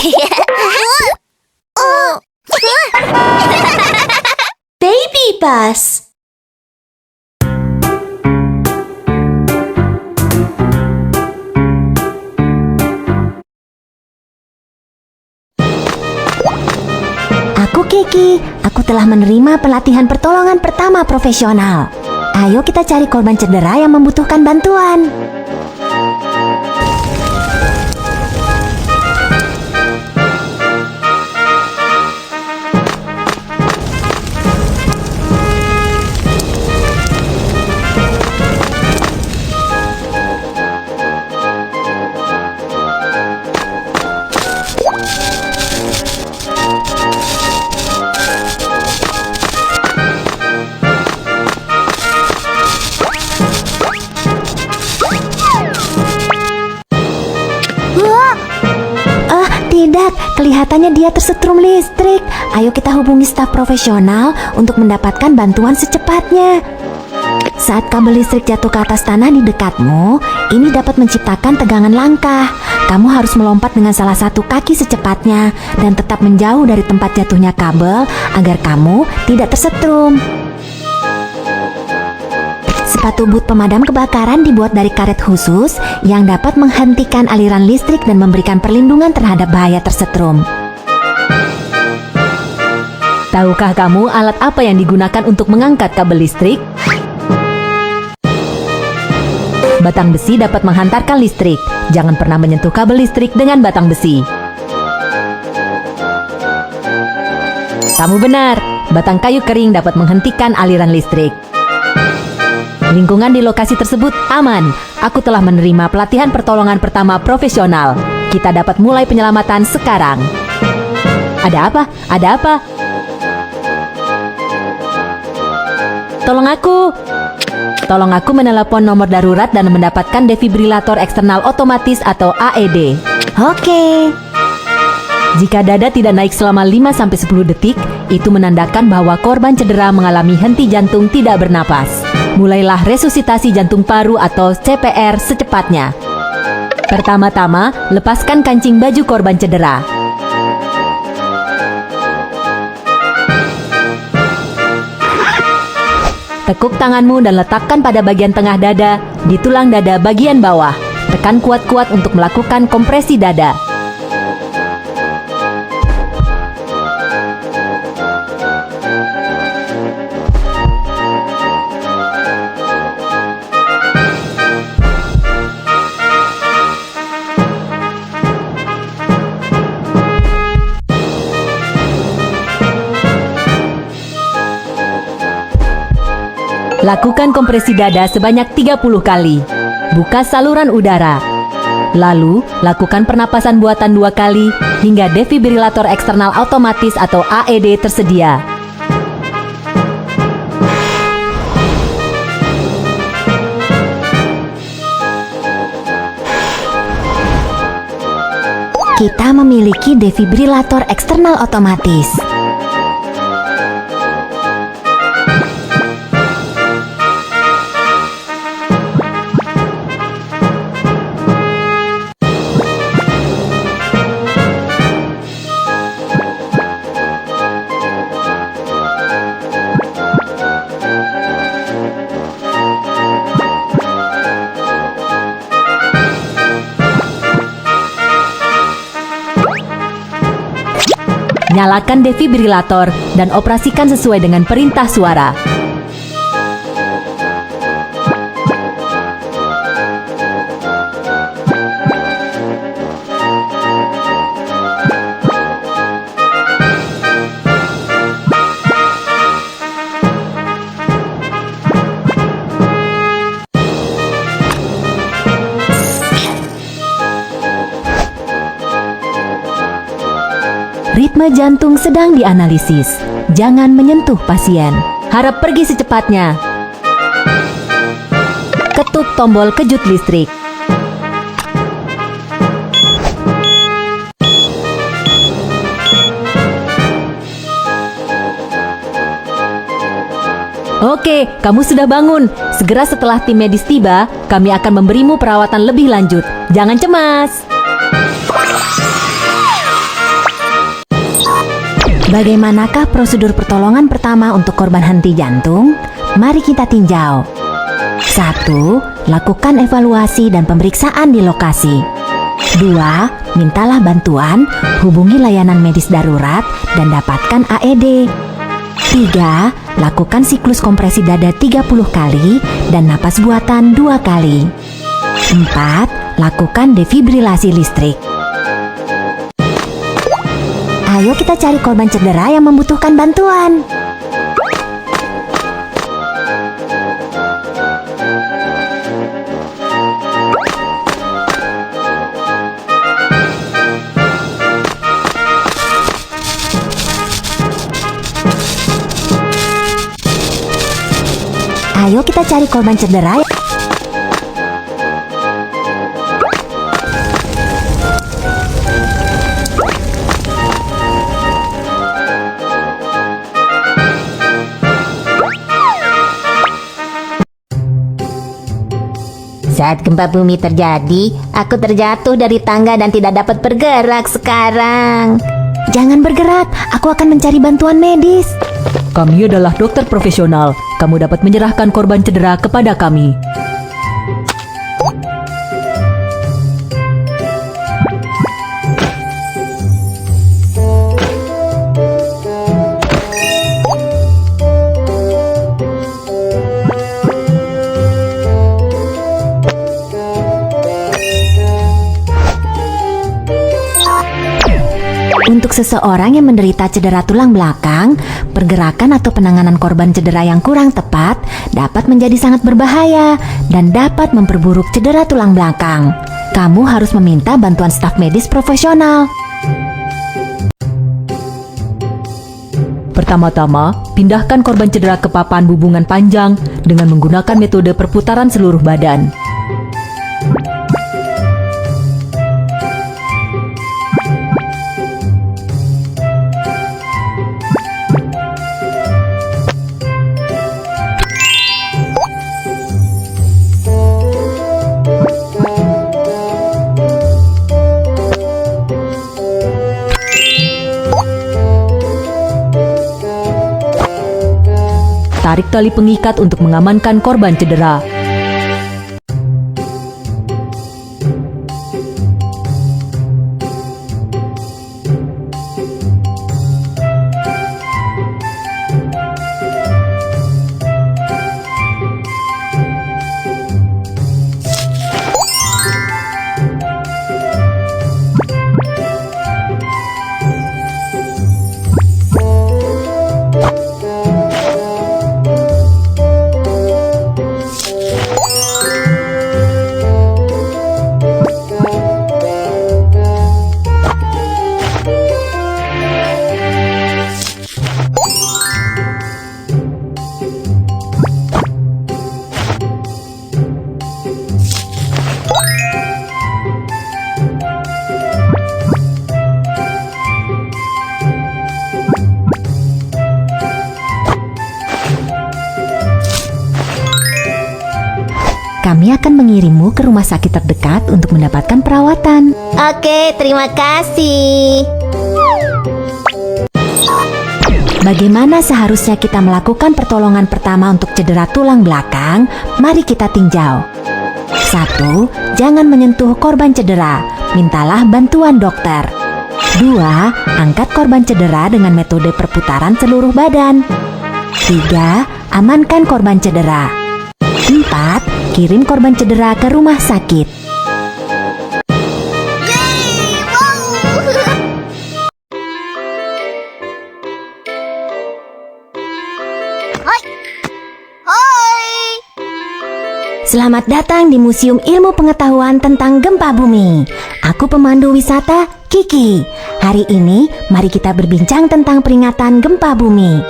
Baby bus. Aku Kiki, aku telah menerima pelatihan pertolongan pertama profesional. Ayo kita cari korban cedera yang membutuhkan bantuan. Tidak, kelihatannya dia tersetrum listrik. Ayo kita hubungi staf profesional untuk mendapatkan bantuan secepatnya. Saat kabel listrik jatuh ke atas tanah di dekatmu, ini dapat menciptakan tegangan langkah. Kamu harus melompat dengan salah satu kaki secepatnya dan tetap menjauh dari tempat jatuhnya kabel agar kamu tidak tersetrum. Sepatu boot pemadam kebakaran dibuat dari karet khusus yang dapat menghentikan aliran listrik dan memberikan perlindungan terhadap bahaya tersetrum. Tahukah kamu alat apa yang digunakan untuk mengangkat kabel listrik? Batang besi dapat menghantarkan listrik. Jangan pernah menyentuh kabel listrik dengan batang besi. Kamu benar, batang kayu kering dapat menghentikan aliran listrik. Lingkungan di lokasi tersebut aman. Aku telah menerima pelatihan pertolongan pertama profesional. Kita dapat mulai penyelamatan sekarang. Ada apa? Ada apa? Tolong aku. Tolong aku menelepon nomor darurat dan mendapatkan defibrilator eksternal otomatis atau AED. Oke. Jika dada tidak naik selama 5-10 detik, itu menandakan bahwa korban cedera mengalami henti jantung tidak bernapas. Mulailah resusitasi jantung paru atau CPR secepatnya. Pertama-tama, lepaskan kancing baju korban cedera. Tekuk tanganmu dan letakkan pada bagian tengah dada, di tulang dada bagian bawah. Tekan kuat-kuat untuk melakukan kompresi dada. Lakukan kompresi dada sebanyak 30 kali. Buka saluran udara. Lalu, lakukan pernapasan buatan 2 kali hingga defibrilator eksternal otomatis atau AED tersedia. Kita memiliki defibrilator eksternal otomatis. Nyalakan defibrilator dan operasikan sesuai dengan perintah suara. Ritme jantung sedang dianalisis. Jangan menyentuh pasien. Harap pergi secepatnya. Ketuk tombol kejut listrik. Oke, kamu sudah bangun. Segera setelah tim medis tiba, kami akan memberimu perawatan lebih lanjut. Jangan cemas. Bagaimanakah prosedur pertolongan pertama untuk korban henti jantung? Mari kita tinjau. 1. Lakukan evaluasi dan pemeriksaan di lokasi. 2. Mintalah bantuan, hubungi layanan medis darurat, dan dapatkan AED. 3. Lakukan siklus kompresi dada 30 kali dan napas buatan 2 kali. 4. Lakukan defibrilasi listrik. Ayo kita cari korban cedera yang membutuhkan bantuan. Ayo kita cari korban cedera. Saat gempa bumi terjadi, aku terjatuh dari tangga dan tidak dapat bergerak sekarang. Jangan bergerak, aku akan mencari bantuan medis. Kami adalah dokter profesional. Kamu dapat menyerahkan korban cedera kepada kami. Untuk seseorang yang menderita cedera tulang belakang, pergerakan atau penanganan korban cedera yang kurang tepat dapat menjadi sangat berbahaya dan dapat memperburuk cedera tulang belakang. Kamu harus meminta bantuan staf medis profesional. Pertama-tama, pindahkan korban cedera ke papan hubungan panjang dengan menggunakan metode perputaran seluruh badan. Tarik tali pengikat untuk mengamankan korban cedera. Kami akan mengirimmu ke rumah sakit terdekat untuk mendapatkan perawatan. Oke, terima kasih. Bagaimana seharusnya kita melakukan pertolongan pertama untuk cedera tulang belakang? Mari kita tinjau. 1. Jangan menyentuh korban cedera. Mintalah bantuan dokter. 2. Angkat korban cedera dengan metode perputaran seluruh badan. 3. Amankan korban cedera. 4. Kirim korban cedera ke rumah sakit. Selamat datang di Museum Ilmu Pengetahuan tentang Gempa Bumi. Aku pemandu wisata Kiki. Hari ini mari kita berbincang tentang peringatan gempa bumi.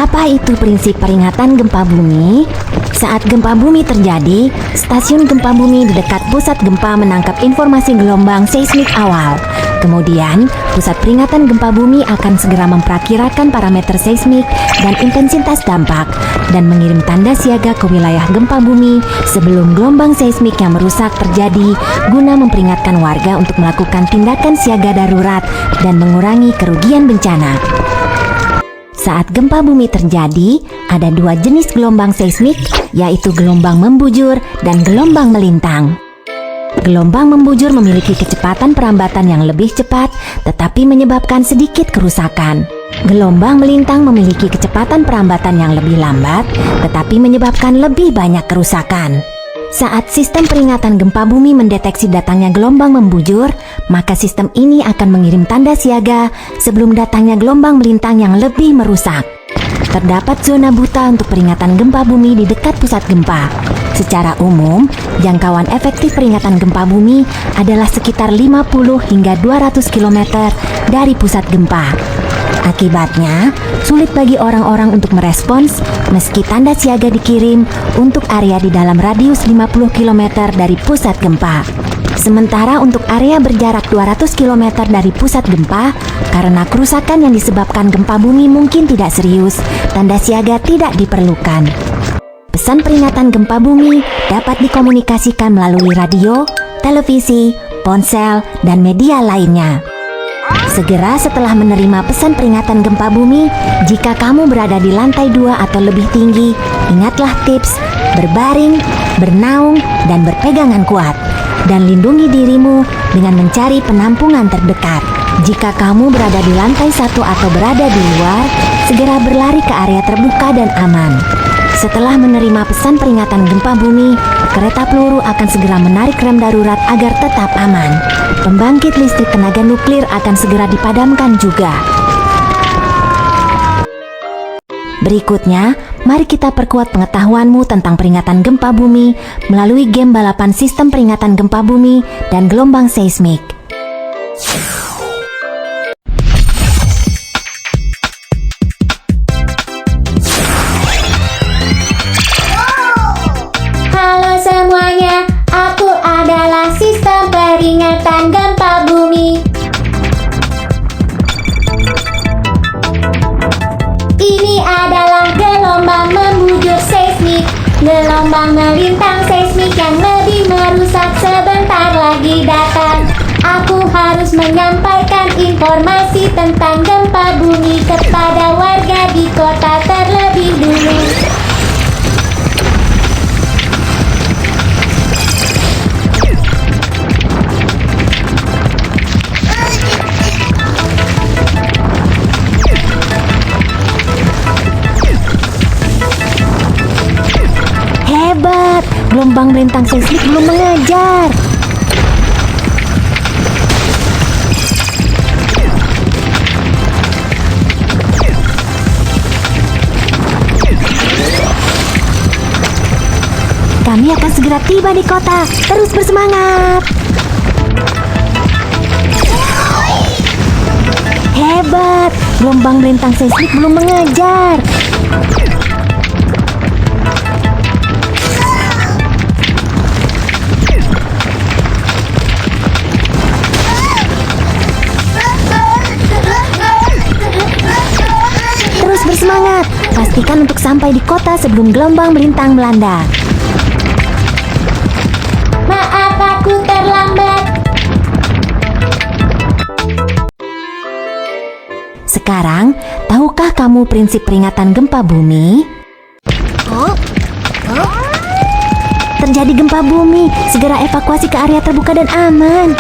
Apa itu prinsip peringatan gempa bumi? Saat gempa bumi terjadi, stasiun gempa bumi di dekat pusat gempa menangkap informasi gelombang seismik awal. Kemudian, pusat peringatan gempa bumi akan segera memperakirakan parameter seismik dan intensitas dampak dan mengirim tanda siaga ke wilayah gempa bumi sebelum gelombang seismik yang merusak terjadi guna memperingatkan warga untuk melakukan tindakan siaga darurat dan mengurangi kerugian bencana. Saat gempa bumi terjadi, ada dua jenis gelombang seismik, yaitu gelombang membujur dan gelombang melintang. Gelombang membujur memiliki kecepatan perambatan yang lebih cepat, tetapi menyebabkan sedikit kerusakan. Gelombang melintang memiliki kecepatan perambatan yang lebih lambat, tetapi menyebabkan lebih banyak kerusakan. Saat sistem peringatan gempa bumi mendeteksi datangnya gelombang membujur, maka sistem ini akan mengirim tanda siaga sebelum datangnya gelombang melintang yang lebih merusak. Terdapat zona buta untuk peringatan gempa bumi di dekat pusat gempa. Secara umum, jangkauan efektif peringatan gempa bumi adalah sekitar 50 hingga 200 km dari pusat gempa. Akibatnya, sulit bagi orang-orang untuk merespons meski tanda siaga dikirim untuk area di dalam radius 50 km dari pusat gempa. Sementara untuk area berjarak 200 km dari pusat gempa, karena kerusakan yang disebabkan gempa bumi mungkin tidak serius, tanda siaga tidak diperlukan. Pesan peringatan gempa bumi dapat dikomunikasikan melalui radio, televisi, ponsel, dan media lainnya. Segera setelah menerima pesan peringatan gempa bumi, jika kamu berada di lantai 2 atau lebih tinggi, ingatlah tips berbaring, bernaung, dan berpegangan kuat. Dan lindungi dirimu dengan mencari penampungan terdekat. Jika kamu berada di lantai 1 atau berada di luar, segera berlari ke area terbuka dan aman. Setelah menerima pesan peringatan gempa bumi, kereta peluru akan segera menarik rem darurat agar tetap aman. Pembangkit listrik tenaga nuklir akan segera dipadamkan juga. Berikutnya, mari kita perkuat pengetahuanmu tentang peringatan gempa bumi melalui game balapan sistem peringatan gempa bumi dan gelombang seismik. Halo semuanya, aku adalah sistem peringatan gempa bumi. Ini adalah gelombang membujur seismik, gelombang melintang seismik yang lebih merusak sebentar lagi datang. Aku harus menyampaikan informasi tentang gempa bumi kepada warga di kota terlebih dulu. Hebat, gelombang melintang seismik belum mengejar. Kami akan segera tiba di kota. Terus bersemangat. Hebat, gelombang melintang seismik belum mengejar. Terus bersemangat. Pastikan untuk sampai di kota sebelum gelombang melintang melanda. Maaf, aku terlambat. Sekarang, tahukah kamu prinsip peringatan gempa bumi? Terjadi gempa bumi, segera evakuasi ke area terbuka dan aman.